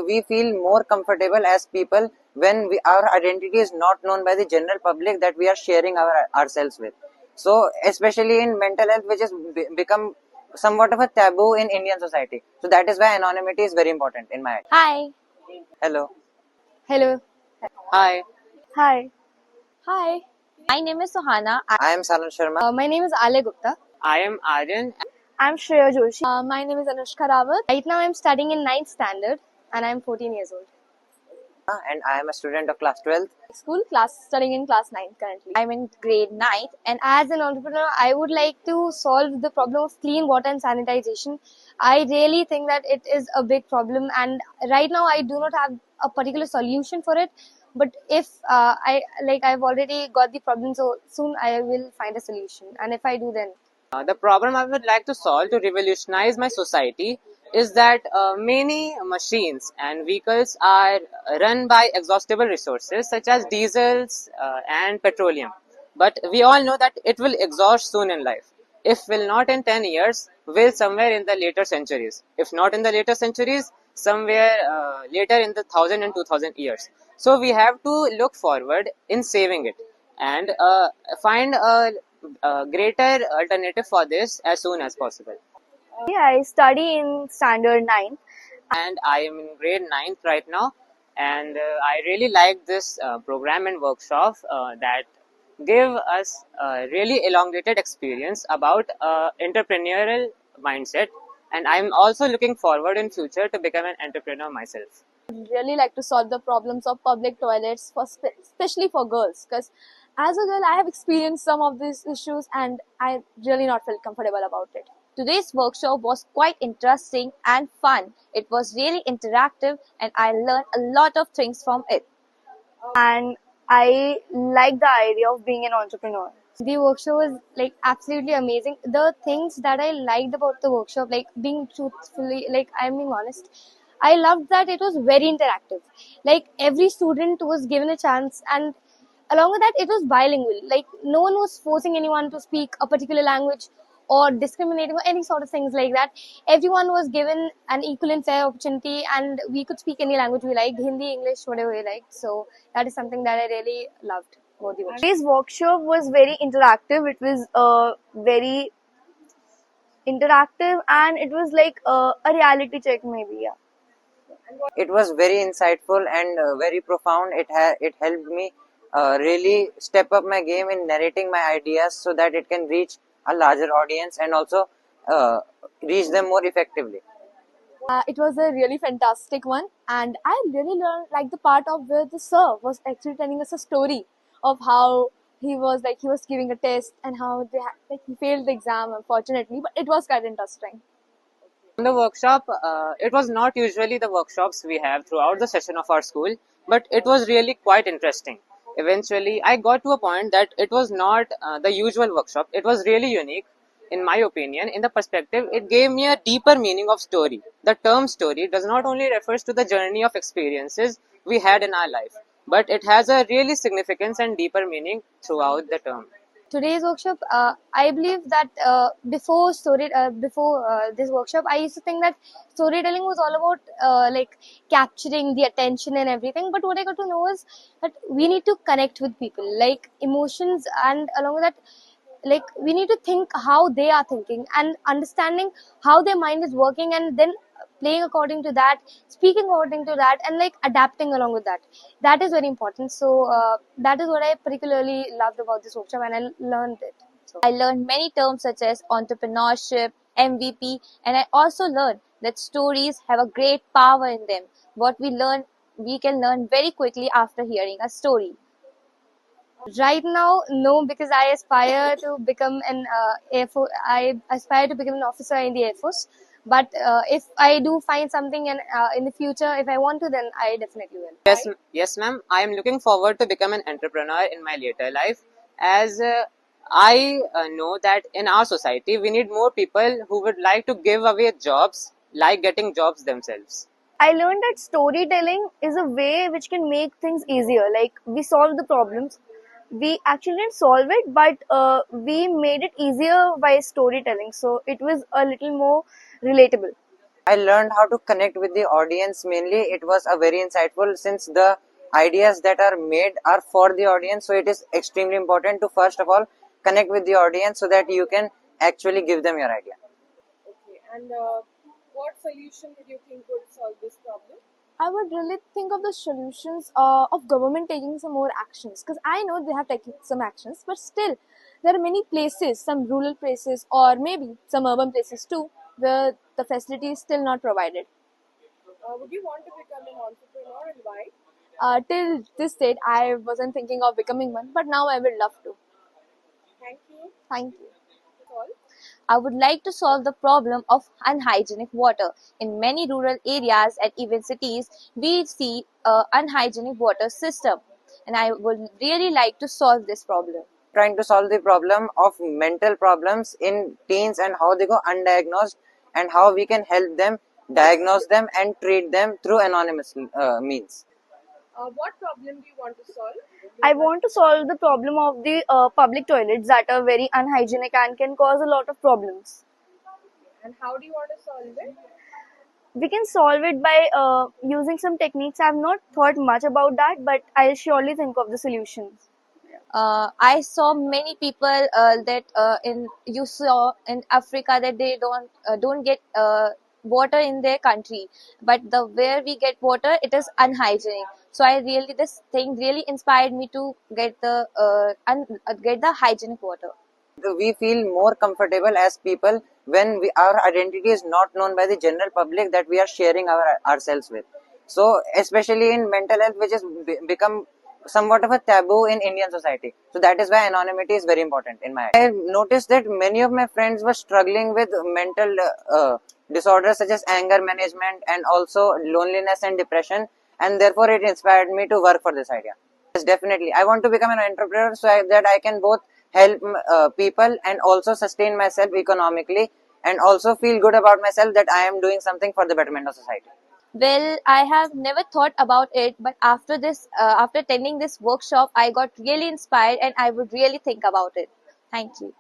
we feel more comfortable as people when our identity is not known by the general public that we are sharing ourselves with. So especially in mental health, which has become somewhat of a taboo in Indian society. So that is why anonymity is very important in my. Hi. Hello. Hello. Hi. Hi. Hi. My name is Sohana. I am Saran Sharma. My name is Ale Gupta. I am Aryan. I'm Shreya Joshi. My name is Anushka Rawat. Right now I'm studying in 9th standard and I'm 14 years old. And I am a student of class 12th. Studying in class 9th currently. I'm in grade 9th, and as an entrepreneur, I would like to solve the problem of clean water and sanitization. I really think that it is a big problem, and right now I do not have a particular solution for it. But if I've already got the problem, so soon I will find a solution. And if I do, then The problem I would like to solve to revolutionize my society is that many machines and vehicles are run by exhaustible resources such as diesels and petroleum. But we all know that it will exhaust soon in life. If will not in 10 years, will somewhere in the later centuries. If not in the later centuries, somewhere later in the 1000 and 2000 years. So we have to look forward in saving it and find a greater alternative for this as soon as possible. yeah, I study in standard 9. And I am in grade 9th right now, and I really like this program and workshop that give us a really elongated experience about entrepreneurial mindset, and I'm also looking forward in future to become an entrepreneur myself. Really like to solve the problems of public toilets, especially for girls, because as a girl I have experienced some of these issues and I really not felt comfortable about it. Today's workshop was quite interesting and fun. It was really interactive and I learned a lot of things from it. And I like the idea of being an entrepreneur. The workshop was like absolutely amazing. The things that I liked about the workshop, like being truthfully, like I'm being honest, I loved that it was very interactive. Like every student was given a chance, and along with that, it was bilingual. Like no one was forcing anyone to speak a particular language or discriminating or any sort of things like that. Everyone was given an equal and fair opportunity, and we could speak any language we liked, Hindi, English, whatever we liked. So that is something that I really loved about the workshop. Today's workshop was very interactive. It was very interactive, and it was like a reality check, maybe. Yeah. It was very insightful and very profound. It helped me really step up my game in narrating my ideas so that it can reach a larger audience and also reach them more effectively. It was a really fantastic one, and I really learned like the part of where the sir was actually telling us a story of how he was giving a test and how he failed the exam, unfortunately, but it was quite interesting. The workshop, it was not usually the workshops we have throughout the session of our school, but it was really quite interesting. Eventually, I got to a point that it was not the usual workshop. It was really unique, in my opinion. In the perspective, it gave me a deeper meaning of story. The term story does not only refers to the journey of experiences we had in our life, but it has a really significance and deeper meaning throughout the term. Today's workshop, I believe that before this workshop, I used to think that storytelling was all about like capturing the attention and everything. But what I got to know is that we need to connect with people, like emotions, and along with that, like we need to think how they are thinking and understanding how their mind is working, and then playing according to that, speaking according to that, and like adapting along with that. That is very important. So that is what I particularly loved about this workshop, and I learned it. So I learned many terms such as entrepreneurship, MVP, and I also learned that stories have a great power in them. What we can learn very quickly after hearing a story. Right now, no, because I aspire to become an Air Force. I aspire to become an officer in the Air Force. But if I do find something in the future, if I want to, then I definitely will. Yes, ma'am. I am looking forward to become an entrepreneur in my later life, as I know that in our society we need more people who would like to give away jobs, like getting jobs themselves. I learned that storytelling is a way which can make things easier. Like we solve the problems. We actually didn't solve it, but we made it easier by storytelling. So it was a little more relatable. I learned how to connect with the audience. Mainly, it was a very insightful since the ideas that are made are for the audience. So it is extremely important to first of all connect with the audience so that you can actually give them your idea. Okay, and what solution do you think would solve this problem? I would really think of the solutions of government taking some more actions, because I know they have taken some actions, but still there are many places, some rural places or maybe some urban places too, where the facility is still not provided. Would you want to become an entrepreneur and why? Till this date, I wasn't thinking of becoming one, but now I would love to. Thank you. Thank you. All. I would like to solve the problem of unhygienic water. In many rural areas and even cities, we see a unhygienic water system, and I would really like to solve this problem. Trying to solve the problem of mental problems in teens and how they go undiagnosed and how we can help them diagnose them and treat them through anonymous means. What problem do you want to solve? I want to solve the problem of the public toilets that are very unhygienic and can cause a lot of problems. And how do you want to solve it? We can solve it by using some techniques. I have not thought much about that, but I'll surely think of the solutions. I saw many people that in you saw in Africa that they don't get water in their country, but the where we get water it is unhygienic. So I really this thing really inspired me to get the hygienic water. We feel more comfortable as people when our identity is not known by the general public that we are sharing ourselves with. So especially in mental health, which has become somewhat of a taboo in Indian society. So that is why anonymity is very important in my. I have noticed that many of my friends were struggling with mental disorders such as anger management and also loneliness and depression, and therefore it inspired me to work for this idea. Yes, definitely. I want to become an entrepreneur so that I can both help people and also sustain myself economically and also feel good about myself that I am doing something for the betterment of society. Well, I have never thought about it, but after attending this workshop, I got really inspired and I would really think about it. Thank you.